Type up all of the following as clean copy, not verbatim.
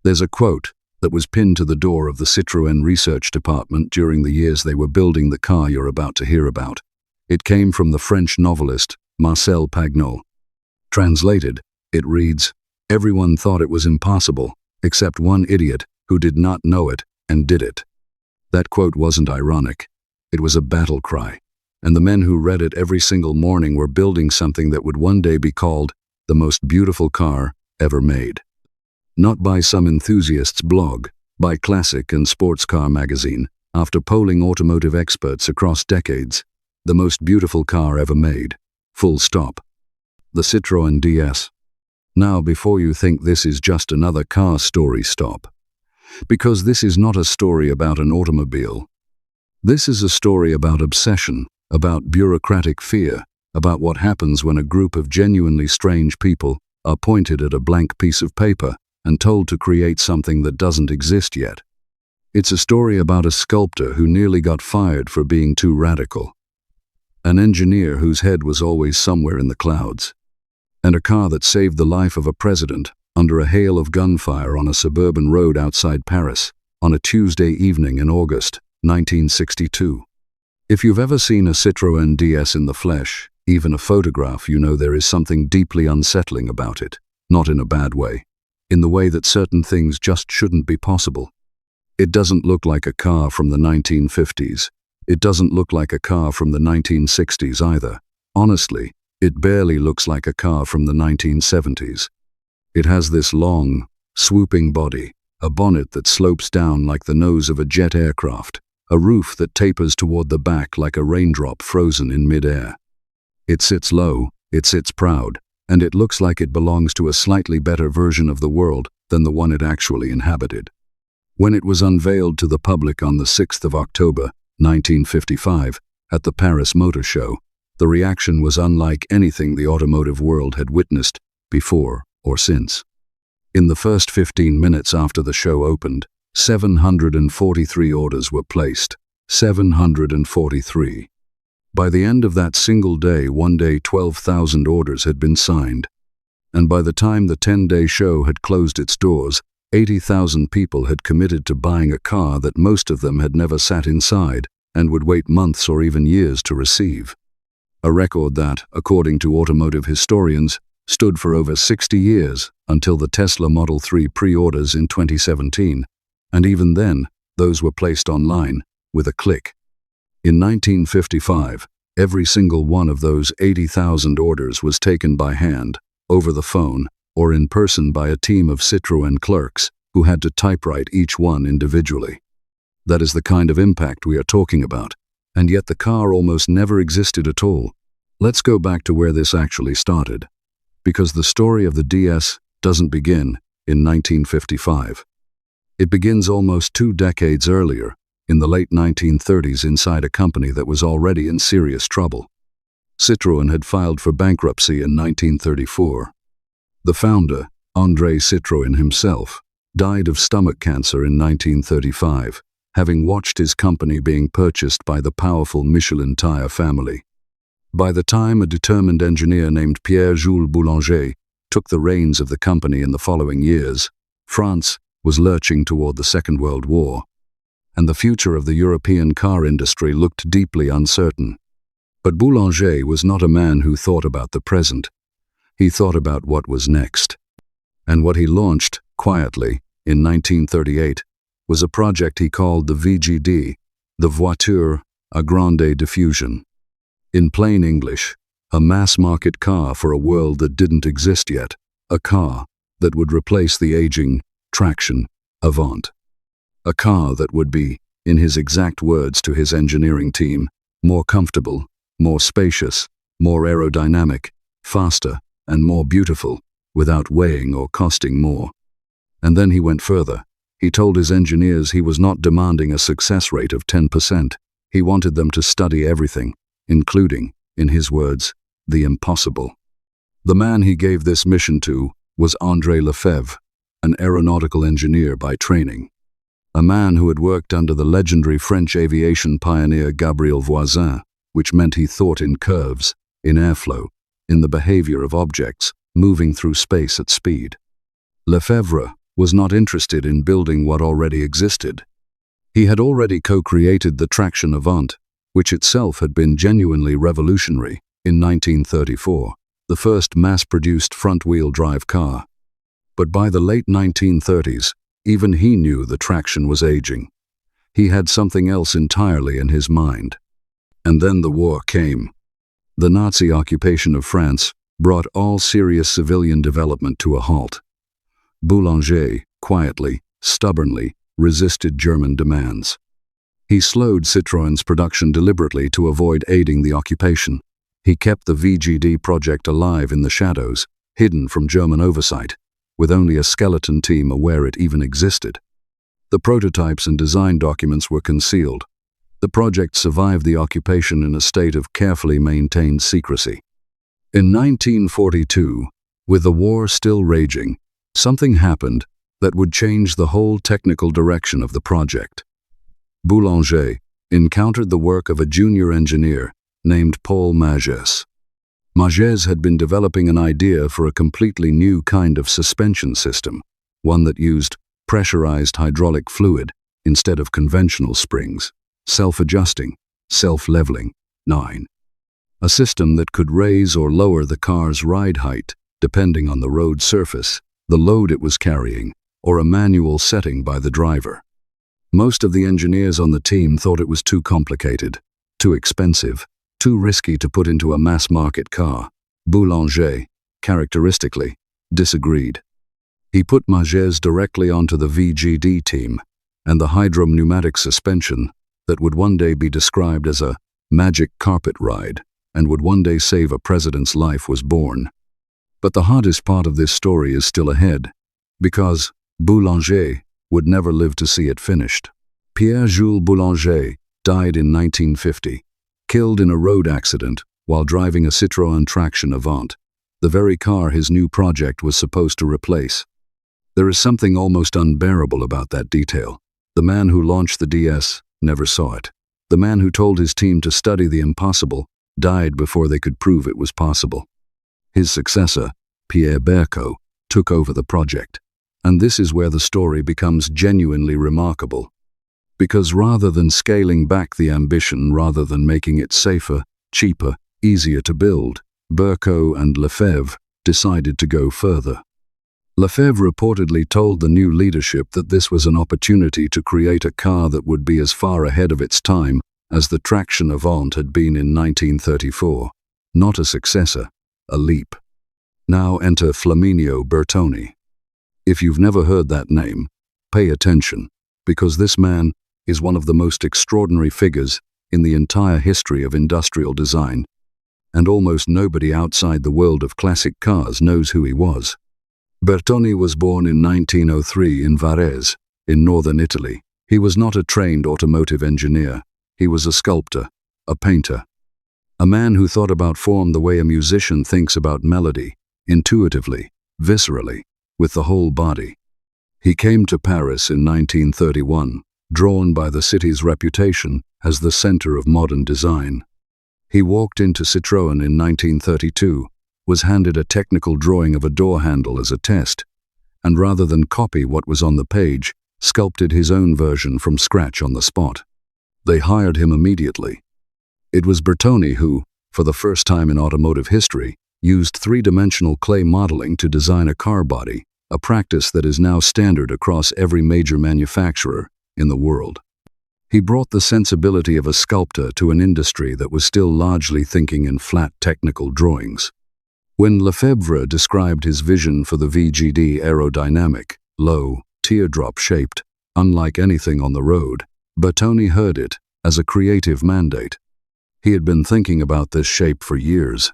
There's a quote that was pinned to the door of the Citroën research department during the years they were building the car you're about to hear about. It came from the French novelist Marcel Pagnol. Translated, it reads, "Everyone thought it was impossible, except one idiot who did not know it and did it." That quote wasn't ironic. It was a battle cry, and the men who read it every single morning were building something that would one day be called the most beautiful car ever made. Not by some enthusiast's blog, by Classic and Sports Car magazine, after polling automotive experts across decades, the most beautiful car ever made. Full stop. The Citroen DS. Now, before you think this is just another car story, stop. Because this is not a story about an automobile. This is a story about obsession, about bureaucratic fear, about what happens when a group of genuinely strange people are pointed at a blank piece of paper and told to create something that doesn't exist yet. It's a story about a sculptor who nearly got fired for being too radical, an engineer whose head was always somewhere in the clouds, and a car that saved the life of a president under a hail of gunfire on a suburban road outside Paris on a Tuesday evening in August 1962. If you've ever seen a Citroën DS in the flesh, even a photograph, you know there is something deeply unsettling about it, not in a bad way, in the way that certain things just shouldn't be possible. It doesn't look like a car from the 1950s. It doesn't look like a car from the 1960s either. Honestly, it barely looks like a car from the 1970s. It has this long, swooping body, a bonnet that slopes down like the nose of a jet aircraft, a roof that tapers toward the back like a raindrop frozen in mid-air. It sits low, it sits proud, and it looks like it belongs to a slightly better version of the world than the one it actually inhabited. When it was unveiled to the public on the 6th of October, 1955, at the Paris Motor Show, the reaction was unlike anything the automotive world had witnessed before or since. In the first 15 minutes after the show opened, 743 orders were placed. 743. By the end of that single day, one day 12,000 orders had been signed. And by the time the 10-day show had closed its doors, 80,000 people had committed to buying a car that most of them had never sat inside and would wait months or even years to receive. A record that, according to automotive historians, stood for over 60 years until the Tesla Model 3 pre-orders in 2017, and even then, those were placed online with a click. In 1955, every single one of those 80,000 orders was taken by hand, over the phone, or in person by a team of Citroën clerks who had to typewrite each one individually. That is the kind of impact we are talking about, and yet the car almost never existed at all. Let's go back to where this actually started, because the story of the DS doesn't begin in 1955. It begins almost 2 decades earlier, in the late 1930s, inside a company that was already in serious trouble. Citroën had filed for bankruptcy in 1934. The founder, André Citroën himself, died of stomach cancer in 1935, having watched his company being purchased by the powerful Michelin tire family. By the time a determined engineer named Pierre-Jules Boulanger took the reins of the company in the following years, France was lurching toward the Second World War, and the future of the European car industry looked deeply uncertain. But Boulanger was not a man who thought about the present. He thought about what was next. And what he launched, quietly, in 1938, was a project he called the VGD, the Voiture à Grande Diffusion. In plain English, a mass-market car for a world that didn't exist yet, a car that would replace the aging traction Avant. A car that would be, in his exact words to his engineering team, more comfortable, more spacious, more aerodynamic, faster, and more beautiful, without weighing or costing more. And then he went further. He told his engineers he was not demanding a success rate of 10%. He wanted them to study everything, including, in his words, the impossible. The man he gave this mission to was André Lefebvre, an aeronautical engineer by training. A man who had worked under the legendary French aviation pioneer Gabriel Voisin, which meant he thought in curves, in airflow, in the behavior of objects moving through space at speed. Lefebvre was not interested in building what already existed. He had already co-created the traction Avant, which itself had been genuinely revolutionary, in 1934, the first mass-produced front-wheel drive car. But by the late 1930s, even he knew the traction was aging. He had something else entirely in his mind. And then the war came. The Nazi occupation of France brought all serious civilian development to a halt. Boulanger, quietly, stubbornly, resisted German demands. He slowed Citroen's production deliberately to avoid aiding the occupation. He kept the VGD project alive in the shadows, hidden from German oversight, with only a skeleton team aware it even existed. The prototypes and design documents were concealed. The project survived the occupation in a state of carefully maintained secrecy. In 1942, with the war still raging, something happened that would change the whole technical direction of the project. Boulanger encountered the work of a junior engineer named Paul Magès. Magès had been developing an idea for a completely new kind of suspension system, one that used pressurized hydraulic fluid instead of conventional springs, self-adjusting, self-leveling, 9. A system that could raise or lower the car's ride height depending on the road surface, the load it was carrying, or a manual setting by the driver. Most of the engineers on the team thought it was too complicated, too expensive, too risky to put into a mass-market car. Boulanger, characteristically, disagreed. He put Magès directly onto the VGD team, and the hydropneumatic suspension that would one day be described as a magic carpet ride and would one day save a president's life was born. But the hardest part of this story is still ahead, because Boulanger would never live to see it finished. Pierre-Jules Boulanger died in 1950, killed in a road accident while driving a Citroën traction Avant, the very car his new project was supposed to replace. There is something almost unbearable about that detail. The man who launched the DS never saw it. The man who told his team to study the impossible died before they could prove it was possible. His successor, Pierre Berco, took over the project. And this is where the story becomes genuinely remarkable. Because rather than scaling back the ambition, rather than making it safer, cheaper, easier to build, Berco and Lefebvre decided to go further. Lefebvre reportedly told the new leadership that this was an opportunity to create a car that would be as far ahead of its time as the traction Avant had been in 1934. Not a successor, a leap. Now enter Flaminio Bertoni. If you've never heard that name, pay attention, because this man is one of the most extraordinary figures in the entire history of industrial design, and almost nobody outside the world of classic cars knows who he was. Bertoni was born in 1903 in Varese, in northern Italy. He was not a trained automotive engineer. He was a sculptor, a painter, a man who thought about form the way a musician thinks about melody, intuitively, viscerally, with the whole body. He came to Paris in 1931, drawn by the city's reputation as the center of modern design. He walked into Citroën in 1932, was handed a technical drawing of a door handle as a test, and rather than copy what was on the page, sculpted his own version from scratch on the spot. They hired him immediately. It was Bertoni who, for the first time in automotive history, used three-dimensional clay modeling to design a car body, a practice that is now standard across every major manufacturer in the world. He brought the sensibility of a sculptor to an industry that was still largely thinking in flat technical drawings. When Lefebvre described his vision for the VGD aerodynamic, low, teardrop-shaped, unlike anything on the road, Bertoni heard it as a creative mandate. He had been thinking about this shape for years.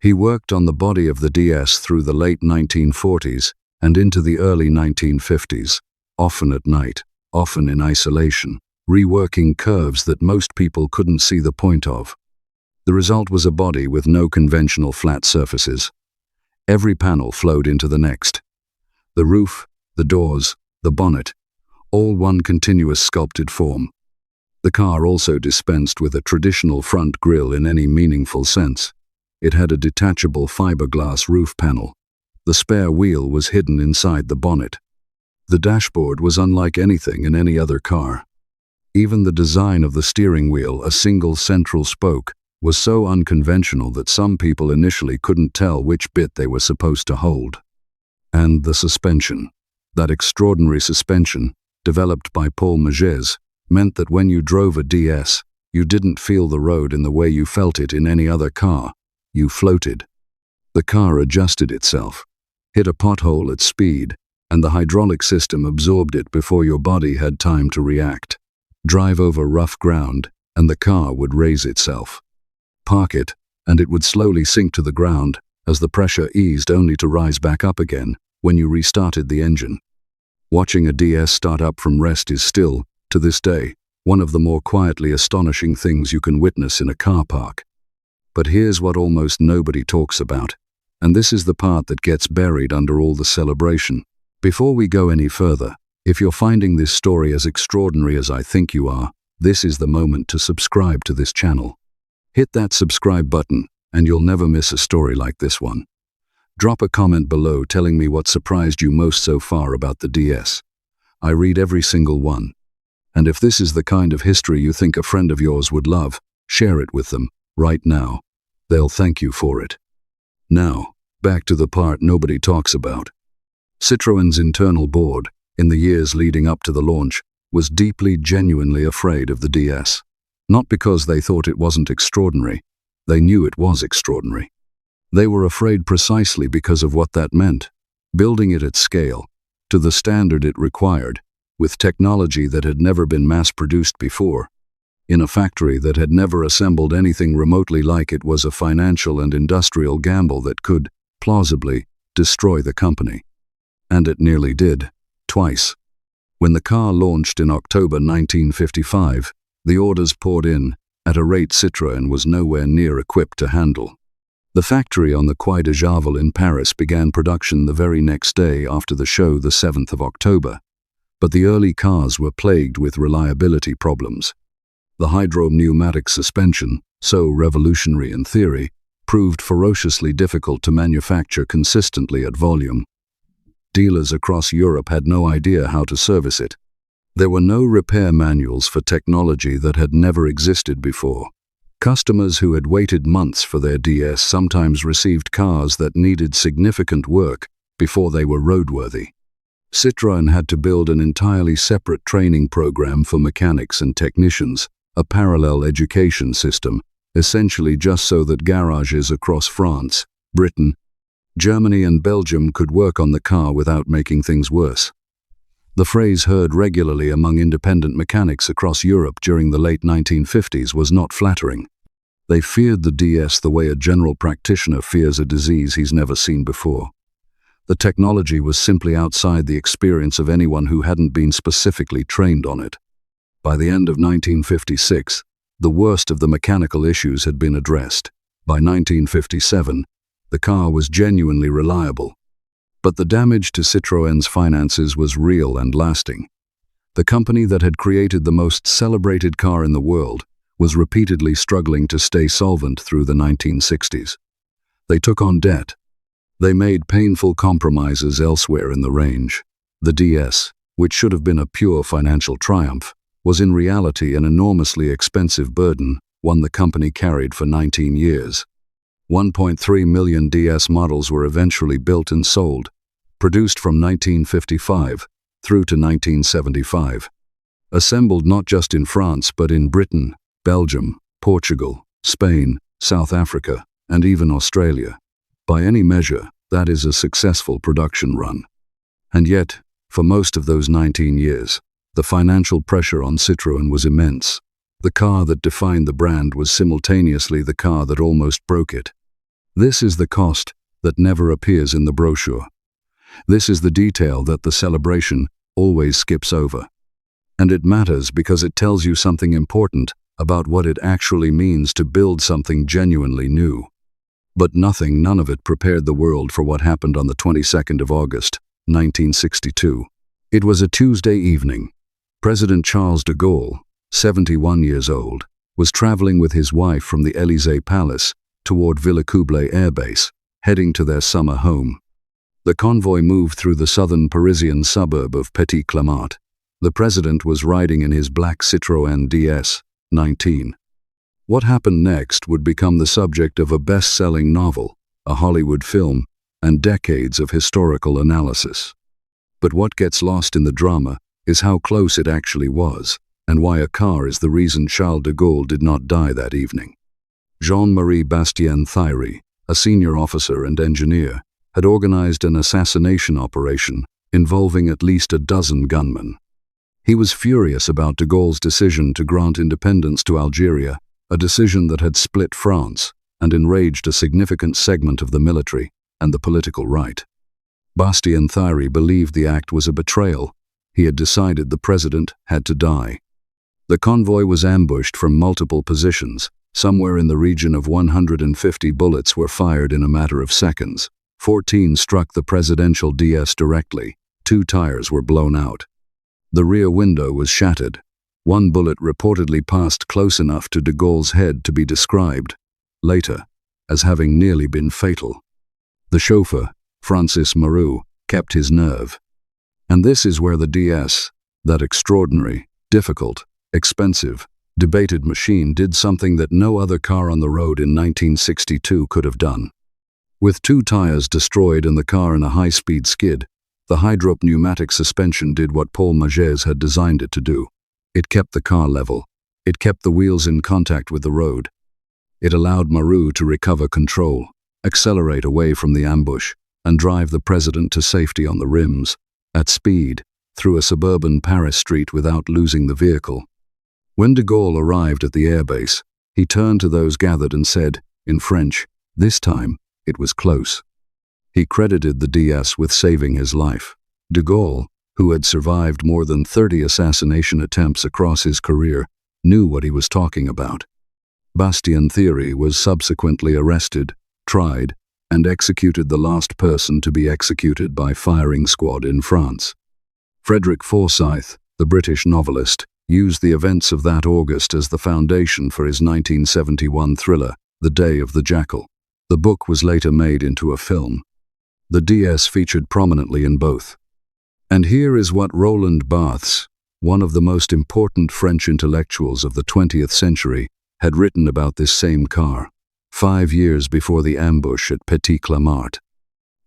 He worked on the body of the DS through the late 1940s and into the early 1950s, often at night, often in isolation, reworking curves that most people couldn't see the point of. The result was a body with no conventional flat surfaces. Every panel flowed into the next. The roof, the doors, the bonnet, all one continuous sculpted form. The car also dispensed with a traditional front grille in any meaningful sense. It had a detachable fiberglass roof panel. The spare wheel was hidden inside the bonnet. The dashboard was unlike anything in any other car. Even the design of the steering wheel, a single central spoke, was so unconventional that some people initially couldn't tell which bit they were supposed to hold. And the suspension, that extraordinary suspension, developed by Paul Magès, meant that when you drove a DS, you didn't feel the road in the way you felt it in any other car. You floated. The car adjusted itself, hit a pothole at speed, and the hydraulic system absorbed it before your body had time to react. Drive over rough ground, and the car would raise itself. Park it, and it would slowly sink to the ground as the pressure eased, only to rise back up again when you restarted the engine. Watching a DS start up from rest is still, to this day, one of the more quietly astonishing things you can witness in a car park. But here's what almost nobody talks about, and this is the part that gets buried under all the celebration. Before we go any further, if you're finding this story as extraordinary as I think you are, this is the moment to subscribe to this channel. Hit that subscribe button, and you'll never miss a story like this one. Drop a comment below telling me what surprised you most so far about the DS. I read every single one. And if this is the kind of history you think a friend of yours would love, share it with them, right now. They'll thank you for it. Now, back to the part nobody talks about. Citroen's internal board, in the years leading up to the launch, was deeply, genuinely afraid of the DS. Not because they thought it wasn't extraordinary. They knew it was extraordinary. They were afraid precisely because of what that meant. Building it at scale, to the standard it required, with technology that had never been mass-produced before, in a factory that had never assembled anything remotely like it, was a financial and industrial gamble that could, plausibly, destroy the company. And it nearly did, twice. When the car launched in October 1955, the orders poured in, at a rate Citroën was nowhere near equipped to handle. The factory on the Quai de Javel in Paris began production the very next day after the show, the 7th of October. But the early cars were plagued with reliability problems. The hydro-pneumatic suspension, so revolutionary in theory, proved ferociously difficult to manufacture consistently at volume. Dealers across Europe had no idea how to service it. There were no repair manuals for technology that had never existed before. Customers who had waited months for their DS sometimes received cars that needed significant work before they were roadworthy. Citroën had to build an entirely separate training program for mechanics and technicians, a parallel education system, essentially just so that garages across France, Britain, Germany and Belgium could work on the car without making things worse. The phrase heard regularly among independent mechanics across Europe during the late 1950s was not flattering. They feared the DS the way a general practitioner fears a disease he's never seen before. The technology was simply outside the experience of anyone who hadn't been specifically trained on it. By the end of 1956, the worst of the mechanical issues had been addressed. By 1957, the car was genuinely reliable. But the damage to Citroën's finances was real and lasting. The company that had created the most celebrated car in the world was repeatedly struggling to stay solvent through the 1960s. They took on debt. They made painful compromises elsewhere in the range. The DS, which should have been a pure financial triumph, was in reality an enormously expensive burden, one the company carried for 19 years. 1.3 million DS models were eventually built and sold, produced from 1955 through to 1975. Assembled not just in France but in Britain, Belgium, Portugal, Spain, South Africa, and even Australia. By any measure, that is a successful production run. And yet, for most of those 19 years, the financial pressure on Citroën was immense. The car that defined the brand was simultaneously the car that almost broke it. This is the cost that never appears in the brochure. This is the detail that the celebration always skips over. And it matters because it tells you something important about what it actually means to build something genuinely new. But none of it prepared the world for what happened on the 22nd of August, 1962. It was a Tuesday evening. President Charles de Gaulle, 71 years old, was traveling with his wife from the Élysée Palace toward Villacoublay Air Base, heading to their summer home. The convoy moved through the southern Parisian suburb of Petit Clamart. The president was riding in his black Citroën DS, 19. What happened next would become the subject of a best-selling novel, a Hollywood film, and decades of historical analysis. But what gets lost in the drama is how close it actually was, and why a car is the reason Charles de Gaulle did not die that evening. Jean-Marie Bastien Thierry, a senior officer and engineer, had organized an assassination operation involving at least a dozen gunmen. He was furious about de Gaulle's decision to grant independence to Algeria, a decision that had split France and enraged a significant segment of the military and the political right. Bastien Thierry believed the act was a betrayal. He had decided the president had to die. The convoy was ambushed from multiple positions. Somewhere in the region of 150 bullets were fired in a matter of seconds. 14 struck the presidential DS directly. 2 tires were blown out. The rear window was shattered. 1 bullet reportedly passed close enough to de Gaulle's head to be described, later, as having nearly been fatal. The chauffeur, Francis Moreau, kept his nerve. And this is where the DS, that extraordinary, difficult, expensive, debated machine, did something that no other car on the road in 1962 could have done. With 2 tires destroyed and the car in a high-speed skid, the hydropneumatic suspension did what Paul Magès had designed it to do. It kept the car level. It kept the wheels in contact with the road. It allowed Moreau to recover control, accelerate away from the ambush, and drive the president to safety on the rims, at speed, through a suburban Paris street without losing the vehicle. When de Gaulle arrived at the airbase, he turned to those gathered and said, in French, this time, it was close. He credited the DS with saving his life. De Gaulle, who had survived more than 30 assassination attempts across his career, knew what he was talking about. Bastien Thierry was subsequently arrested, tried, and executed, the last person to be executed by firing squad in France. Frederick Forsyth, the British novelist, used the events of that August as the foundation for his 1971 thriller, The Day of the Jackal. The book was later made into a film. The DS featured prominently in both. And here is what Roland Barthes, one of the most important French intellectuals of the 20th century, had written about this same car, 5 years before the ambush at Petit Clamart.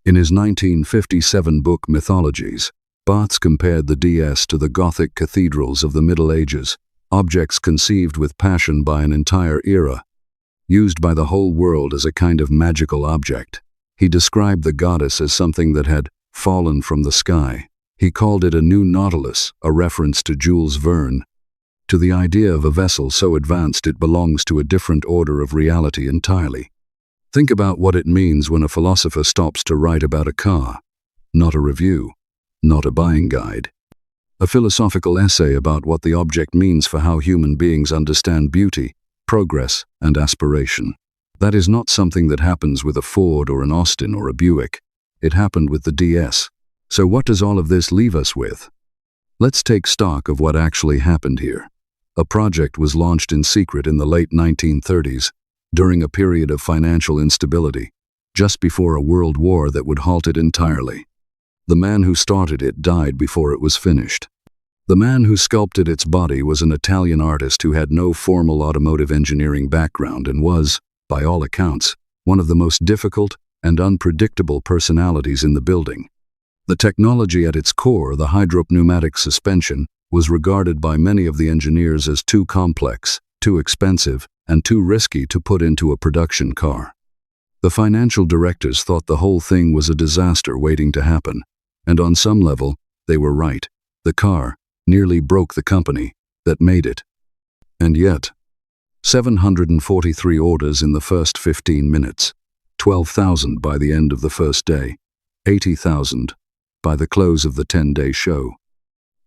In his 1957 book Mythologies, Barthes compared the DS to the Gothic cathedrals of the Middle Ages, objects conceived with passion by an entire era, used by the whole world as a kind of magical object. He described the goddess as something that had fallen from the sky. He called it a new Nautilus, a reference to Jules Verne, to the idea of a vessel so advanced it belongs to a different order of reality entirely. Think about what it means when a philosopher stops to write about a car, not a review, not a buying guide. A philosophical essay about what the object means for how human beings understand beauty, progress, and aspiration. That is not something that happens with a Ford or an Austin or a Buick. It happened with the DS. So what does all of this leave us with? Let's take stock of what actually happened here. A project was launched in secret in the late 1930s, during a period of financial instability, just before a world war that would halt it entirely. The man who started it died before it was finished. The man who sculpted its body was an Italian artist who had no formal automotive engineering background and was, by all accounts, one of the most difficult and unpredictable personalities in the building. The technology at its core, the hydropneumatic suspension, was regarded by many of the engineers as too complex, too expensive, and too risky to put into a production car. The financial directors thought the whole thing was a disaster waiting to happen, and on some level, they were right. The car nearly broke the company that made it. And yet, 743 orders in the first 15 minutes, 12,000 by the end of the first day, 80,000 by the close of the 10-day show.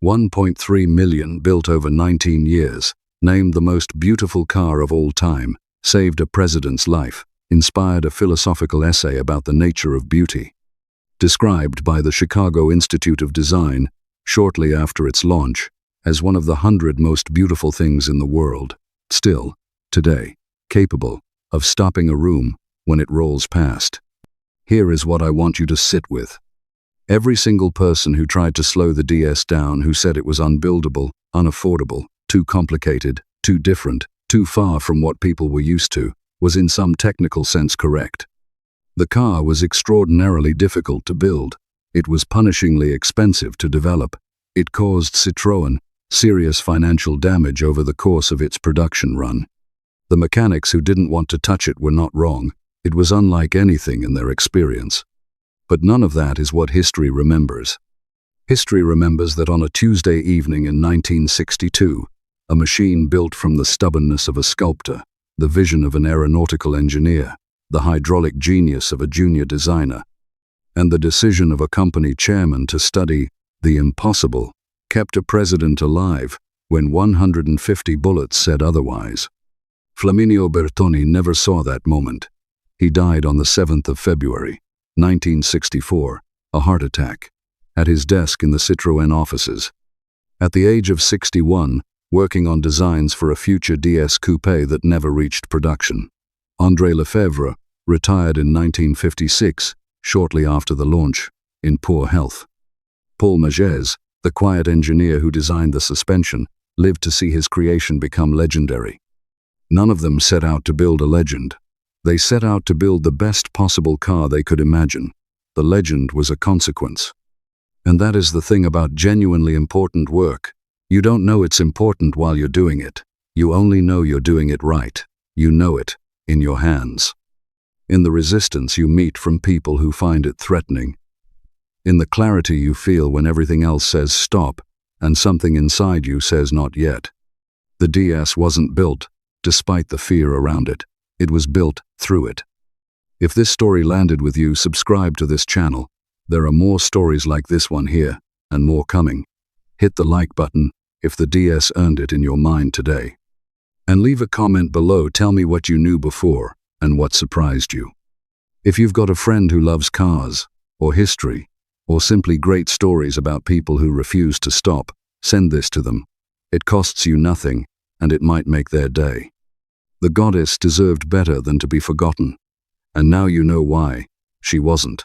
1.3 million built over 19 years, named the most beautiful car of all time, saved a president's life, inspired a philosophical essay about the nature of beauty. Described by the Chicago Institute of Design, shortly after its launch, as one of the 100 most beautiful things in the world, still, today, capable of stopping a room when it rolls past. Here is what I want you to sit with. Every single person who tried to slow the DS down, who said it was unbuildable, unaffordable, too complicated, too different, too far from what people were used to, was in some technical sense correct. The car was extraordinarily difficult to build. It was punishingly expensive to develop. It caused Citroën serious financial damage over the course of its production run. The mechanics who didn't want to touch it were not wrong. It was unlike anything in their experience. But none of that is what history remembers. History remembers that on a Tuesday evening in 1962, a machine built from the stubbornness of a sculptor, the vision of an aeronautical engineer, the hydraulic genius of a junior designer, and the decision of a company chairman to study the impossible, kept a president alive when 150 bullets said otherwise. Flaminio Bertoni never saw that moment. He died on the 7th of February, 1964, a heart attack, at his desk in the Citroën offices. At the age of 61, working on designs for a future DS coupe that never reached production. André Lefebvre retired in 1956, shortly after the launch, in poor health. Paul Magès, the quiet engineer who designed the suspension, lived to see his creation become legendary. None of them set out to build a legend. They set out to build the best possible car they could imagine. The legend was a consequence. And that is the thing about genuinely important work. You don't know it's important while you're doing it. You only know you're doing it right. You know it, in your hands. In the resistance you meet from people who find it threatening. In the clarity you feel when everything else says stop, and something inside you says not yet. The DS wasn't built, despite the fear around it. It was built through it. If this story landed with you, subscribe to this channel. There are more stories like this one here, and more coming. Hit the like button if the DS earned it in your mind today. And leave a comment below, tell me what you knew before and what surprised you. If you've got a friend who loves cars, or history, or simply great stories about people who refuse to stop, send this to them. It costs you nothing, and it might make their day. The goddess deserved better than to be forgotten. And now you know why she wasn't.